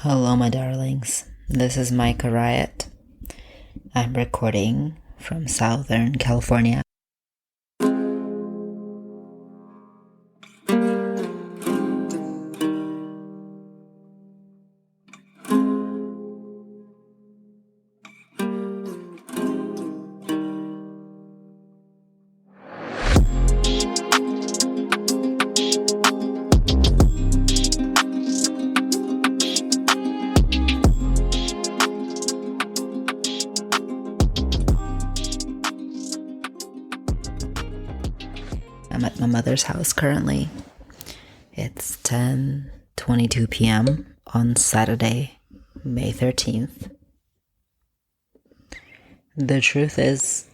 Hello, my darlings. This is Micah Riot. I'm recording from Southern California. I'm at my mother's house currently. It's 10:22 p.m. on Saturday, May 13th. The truth is,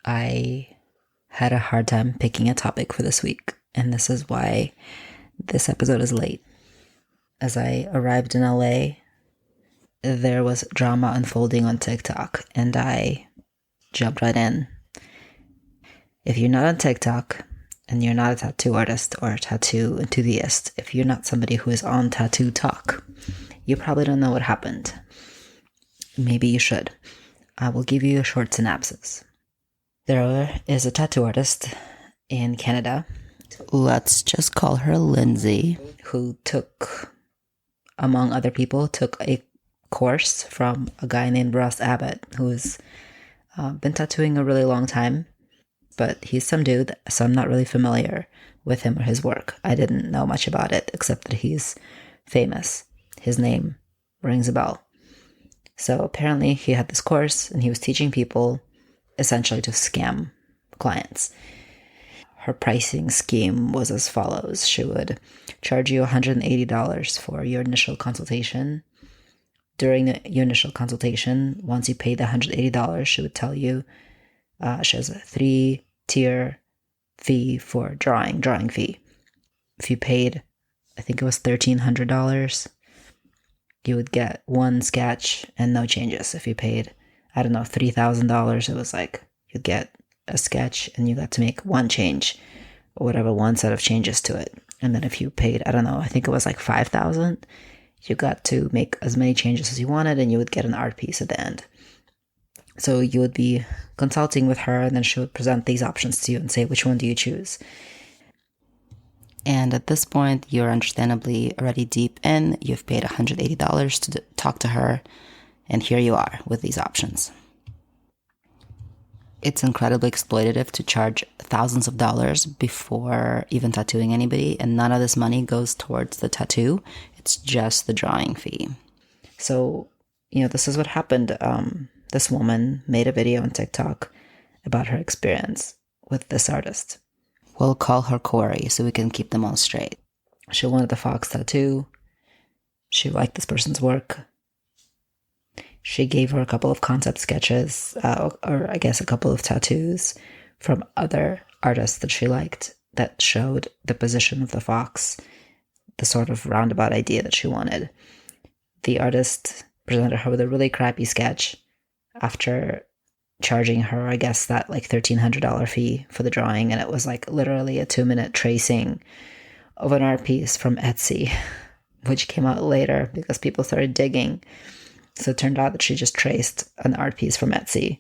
I had a hard time picking a topic for this week, and this is why this episode is late. As I arrived in LA, there was drama unfolding on TikTok, and I jumped right in. If you're not on TikTok, and you're not a tattoo artist or a tattoo enthusiast, if you're not somebody who is on Tattoo Talk, you probably don't know what happened. Maybe you should. I will give you a short synopsis. There is a tattoo artist in Canada. Let's just call her Lindsay, who among other people, took a course from a guy named Ross Abbott, who's been tattooing a really long time. But he's some dude, so I'm not really familiar with him or his work. I didn't know much about it, except that he's famous. His name rings a bell. So apparently he had this course, and he was teaching people essentially to scam clients. Her pricing scheme was as follows. She would charge you $180 for your initial consultation. During your initial consultation, once you paid the $180, she would tell you she has a 3-tier fee for drawing fee. If you paid, I think it was $1,300, you would get one sketch and no changes. If you paid, $3,000, it was like you'd get a sketch and you got to make one change or whatever, one set of changes to it. And then if you paid, I think it was like $5,000, you got to make as many changes as you wanted and you would get an art piece at the end. So you would be consulting with her, and then she would present these options to you and say, which one do you choose? And at this point, you're understandably already deep in. You've paid $180 to talk to her, and here you are with these options. It's incredibly exploitative to charge thousands of dollars before even tattooing anybody, and none of this money goes towards the tattoo. It's just the drawing fee. So, this is what happened. This woman made a video on TikTok about her experience with this artist. We'll call her Corey so we can keep them all straight. She wanted the fox tattoo. She liked this person's work. She gave her a couple of concept sketches, or I guess a couple of tattoos from other artists that she liked that showed the position of the fox, the sort of roundabout idea that she wanted. The artist presented her with a really crappy sketch after charging her, I guess, that like $1,300 fee for the drawing. And it was like literally a 2-minute tracing of an art piece from Etsy, which came out later because people started digging. So it turned out that she just traced an art piece from Etsy,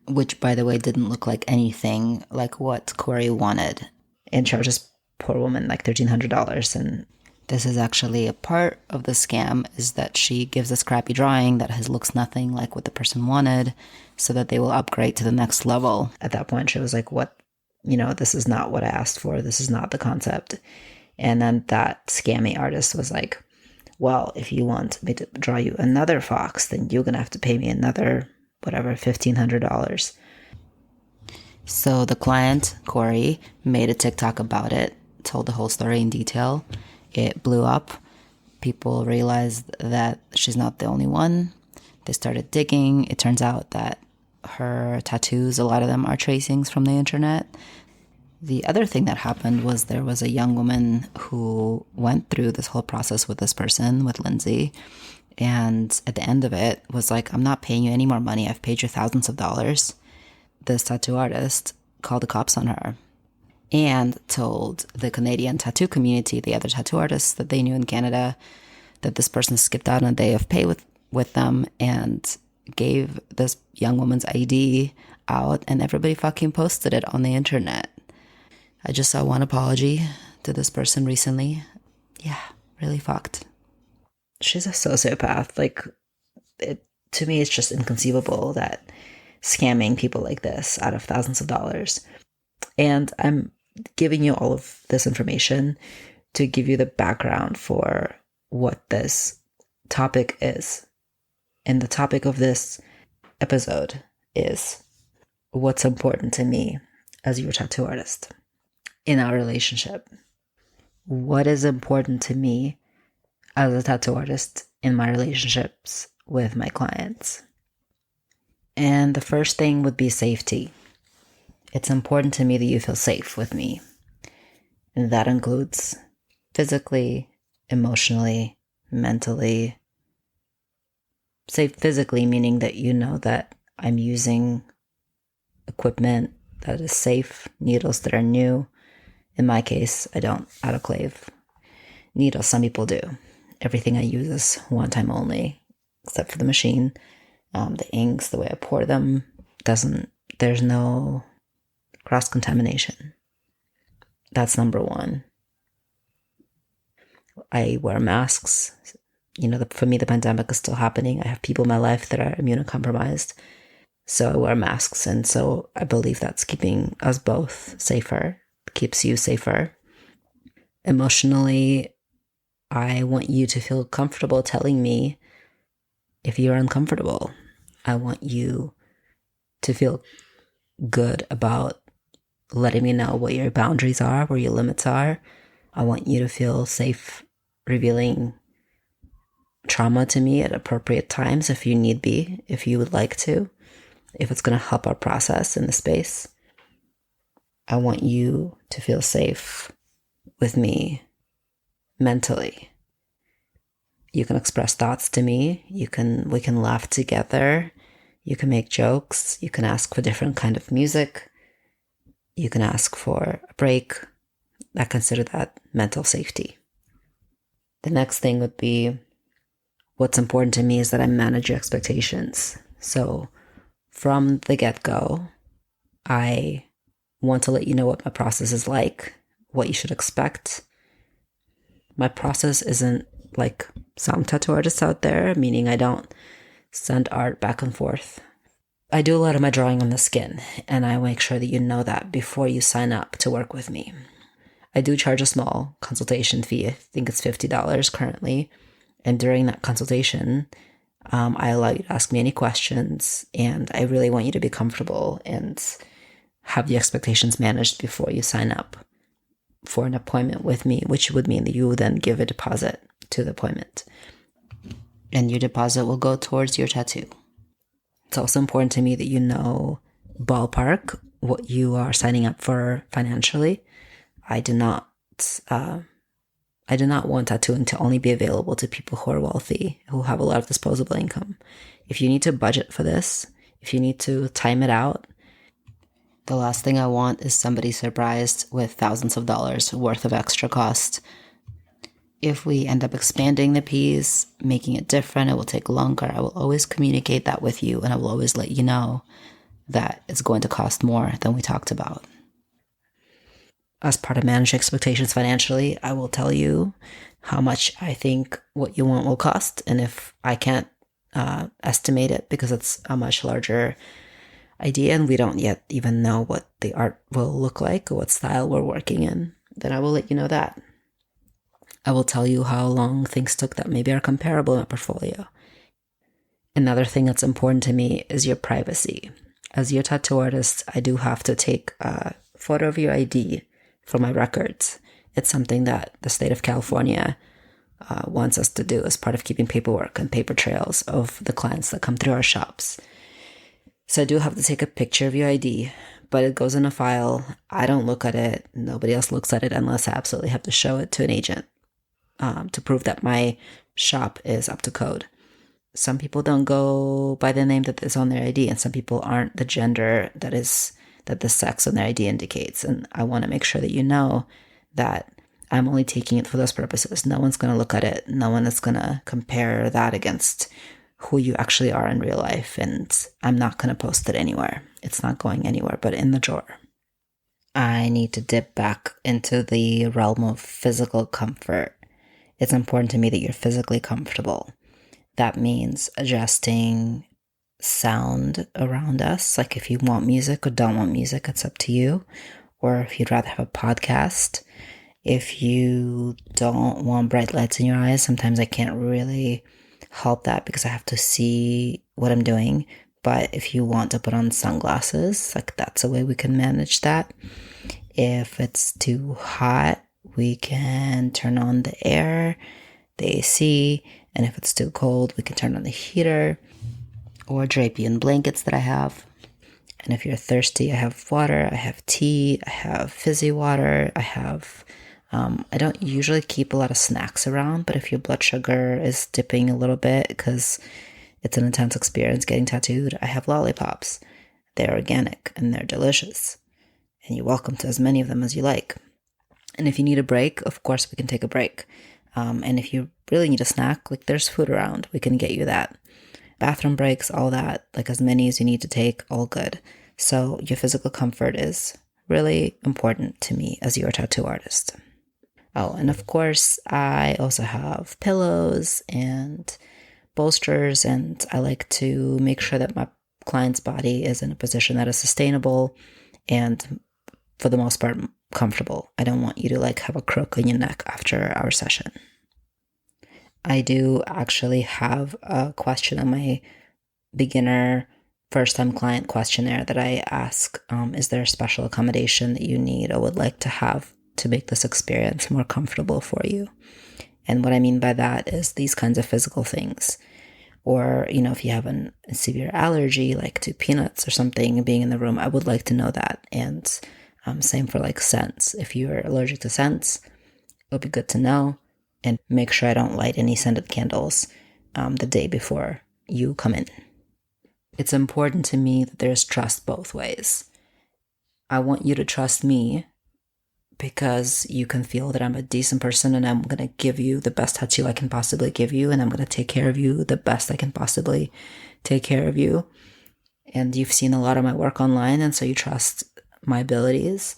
which, by the way, didn't look like anything like what Corey wanted, and charged this poor woman like $1,300. And this is actually a part of the scam, is that she gives this crappy drawing that looks nothing like what the person wanted so that they will upgrade to the next level. At that point, she was like, this is not what I asked for. This is not the concept. And then that scammy artist was like, well, if you want me to draw you another fox, then you're going to have to pay me another, $1,500. So the client, Corey, made a TikTok about it, told the whole story in detail. It blew up. People realized that she's not the only one. They started digging. It turns out that her tattoos, a lot of them are tracings from the internet. The other thing that happened was there was a young woman who went through this whole process with this person, with Lindsay, and at the end of it was like, I'm not paying you any more money. I've paid you thousands of dollars. This tattoo artist called the cops on her and told the Canadian tattoo community, the other tattoo artists that they knew in Canada, that this person skipped out on a day of pay with them and gave this young woman's ID out, and everybody fucking posted it on the internet. I just saw one apology to this person recently. Yeah, really fucked. She's a sociopath. Like, to me, it's just inconceivable that scamming people like this out of thousands of dollars. And I'm giving you all of this information to give you the background for what this topic is. And the topic of this episode is what's important to me as your tattoo artist in our relationship. What is important to me as a tattoo artist in my relationships with my clients? And the first thing would be safety. It's important to me that you feel safe with me. And that includes physically, emotionally, mentally. Safe physically, meaning that you know that I'm using equipment that is safe, needles that are new. In my case, I don't autoclave needles. Some people do. Everything I use is one time only, except for the machine. The inks, the way I pour them, there's no cross-contamination. That's number one. I wear masks. For me, the pandemic is still happening. I have people in my life that are immunocompromised. So I wear masks. And so I believe that's keeping us both safer, keeps you safer. Emotionally, I want you to feel comfortable telling me if you're uncomfortable. I want you to feel good about letting me know what your boundaries are, where your limits are. I want you to feel safe revealing trauma to me at appropriate times if you need be, if you would like to, if it's going to help our process in the space. I want you to feel safe with me mentally. You can express thoughts to me. We can laugh together. You can make jokes. You can ask for different kind of music. You can ask for a break. I consider that mental safety. The next thing would be, what's important to me is that I manage your expectations. So from the get-go, I want to let you know what my process is like, what you should expect. My process isn't like some tattoo artists out there, meaning I don't send art back and forth. I do a lot of my drawing on the skin, and I make sure that you know that before you sign up to work with me. I do charge a small consultation fee. I think it's $50 currently. And during that consultation, I allow you to ask me any questions, and I really want you to be comfortable and have the expectations managed before you sign up for an appointment with me, which would mean that you will then give a deposit to the appointment. And your deposit will go towards your tattoo. It's also important to me that you know ballpark what you are signing up for financially. I do not want tattooing to only be available to people who are wealthy, who have a lot of disposable income. If you need to budget for this, if you need to time it out, the last thing I want is somebody surprised with thousands of dollars worth of extra cost. If we end up expanding the piece, making it different, it will take longer. I will always communicate that with you, and I will always let you know that it's going to cost more than we talked about. As part of managing expectations financially, I will tell you how much I think what you want will cost. And if I can't estimate it because it's a much larger idea and we don't yet even know what the art will look like or what style we're working in, then I will let you know that. I will tell you how long things took that maybe are comparable in my portfolio. Another thing that's important to me is your privacy. As your tattoo artist, I do have to take a photo of your ID for my records. It's something that the state of California wants us to do as part of keeping paperwork and paper trails of the clients that come through our shops. So I do have to take a picture of your ID, but it goes in a file. I don't look at it. Nobody else looks at it unless I absolutely have to show it to an agent to prove that my shop is up to code. Some people don't go by the name that is on their ID, and some people aren't the gender that the sex on their ID indicates. And I want to make sure that you know that I'm only taking it for those purposes. No one's going to look at it. No one is going to compare that against who you actually are in real life. And I'm not going to post it anywhere. It's not going anywhere but in the drawer. I need to dip back into the realm of physical comfort. It's important to me that you're physically comfortable. That means adjusting sound around us. Like if you want music or don't want music, it's up to you. Or if you'd rather have a podcast. If you don't want bright lights in your eyes, sometimes I can't really help that because I have to see what I'm doing. But if you want to put on sunglasses, like that's a way we can manage that. If it's too hot, we can turn on the air, the AC. And if it's too cold, we can turn on the heater or drape you in blankets that I have. And if you're thirsty, I have water, I have tea, I have fizzy water, I don't usually keep a lot of snacks around, but if your blood sugar is dipping a little bit because it's an intense experience getting tattooed, I have lollipops. They're organic and they're delicious. And you're welcome to as many of them as you like. And if you need a break, of course, we can take a break. And if you really need a snack, like there's food around, we can get you that. Bathroom breaks, all that, like as many as you need to take, all good. So your physical comfort is really important to me as your tattoo artist. Oh, and of course, I also have pillows and bolsters, and I like to make sure that my client's body is in a position that is sustainable and, for the most part, comfortable. I don't want you to like have a crook in your neck after our session. I do actually have a question on my beginner first-time client questionnaire that I ask, is there a special accommodation that you need or would like to have to make this experience more comfortable for you? And what I mean by that is these kinds of physical things. Or, if you have a severe allergy, like to peanuts or something being in the room, I would like to know that. And same for like scents. If you're allergic to scents, it'll be good to know. And make sure I don't light any scented candles the day before you come in. It's important to me that there's trust both ways. I want you to trust me because you can feel that I'm a decent person and I'm going to give you the best tattoo I can possibly give you, and I'm going to take care of you the best I can possibly take care of you. And you've seen a lot of my work online, and so you trust my abilities.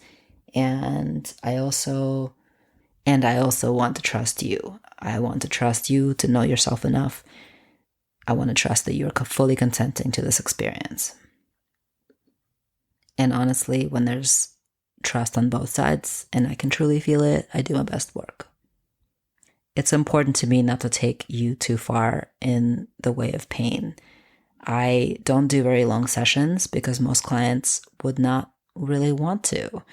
And I also want to trust you. I want to trust you to know yourself enough. I want to trust that you're fully consenting to this experience. And honestly, when there's trust on both sides and I can truly feel it, I do my best work. It's important to me not to take you too far in the way of pain. I don't do very long sessions because most clients would not really want to.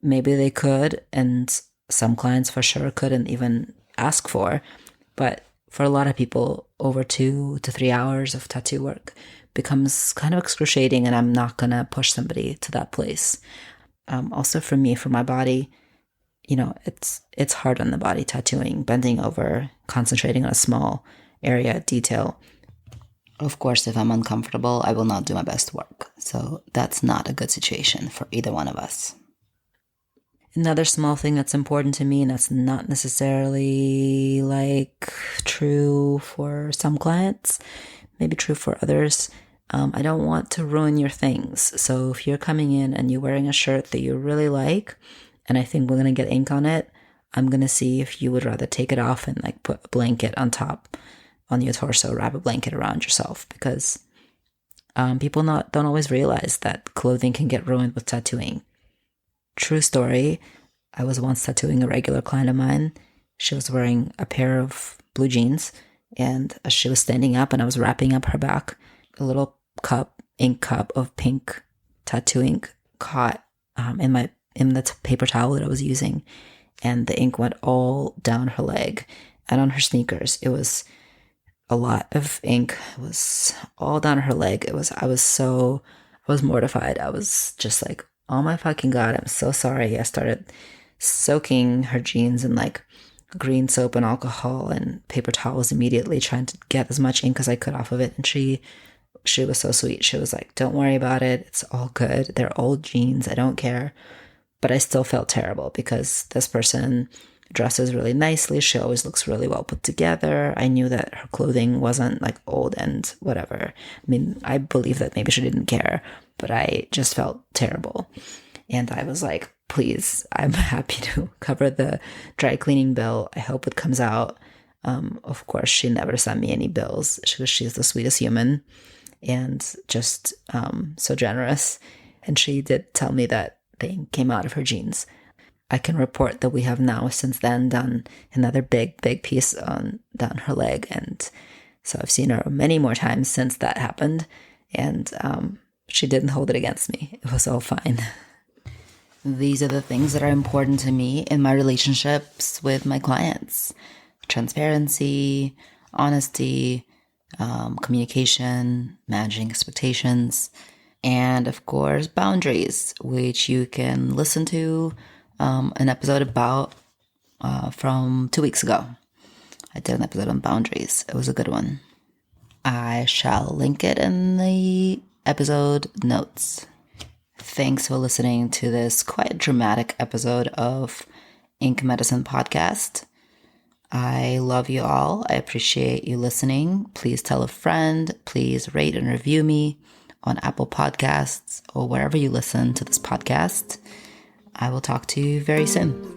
Maybe they could, and some clients for sure couldn't even ask for, but for a lot of people, over 2 to 3 hours of tattoo work becomes kind of excruciating, and I'm not gonna push somebody to that place. Also for me, for my body, it's hard on the body tattooing, bending over, concentrating on a small area of detail. Of course, if I'm uncomfortable, I will not do my best work. So that's not a good situation for either one of us. Another small thing that's important to me, and that's not necessarily like true for some clients, maybe true for others. I don't want to ruin your things. So if you're coming in and you're wearing a shirt that you really like, and I think we're going to get ink on it, I'm going to see if you would rather take it off and like put a blanket on top on your torso, wrap a blanket around yourself, because people don't always realize that clothing can get ruined with tattooing. True story, I was once tattooing a regular client of mine. She was wearing a pair of blue jeans, and as she was standing up and I was wrapping up her back, a little ink cup of pink tattoo ink caught in the paper towel that I was using, and the ink went all down her leg and on her sneakers. It was a lot of ink. It was all down her leg. I was mortified. I was just like, oh my fucking God, I'm so sorry. I started soaking her jeans in like green soap and alcohol and paper towels immediately, trying to get as much ink as I could off of it. And she was so sweet. She was like, don't worry about it. It's all good. They're old jeans. I don't care. But I still felt terrible because this person dresses really nicely. She always looks really well put together. I knew that her clothing wasn't like old and whatever. I mean, I believe that maybe she didn't care, but I just felt terrible. And I was like, please, I'm happy to cover the dry cleaning bill. I hope it comes out. Of course, she never sent me any bills because she's the sweetest human and just so generous. And she did tell me that they came out of her jeans. I can report that we have now since then done another big piece down her leg. And so I've seen her many more times since that happened. And she didn't hold it against me. It was all fine. These are the things that are important to me in my relationships with my clients. Transparency, honesty, communication, managing expectations, and of course, boundaries, which you can listen to an episode about from 2 weeks ago. I did an episode on boundaries. It was a good one. I shall link it in the episode notes. Thanks for listening to this quite dramatic episode of Ink Medicine Podcast. I love you all. I appreciate you listening. Please tell a friend. Please rate and review me on Apple Podcasts or wherever you listen to this podcast. I will talk to you very soon.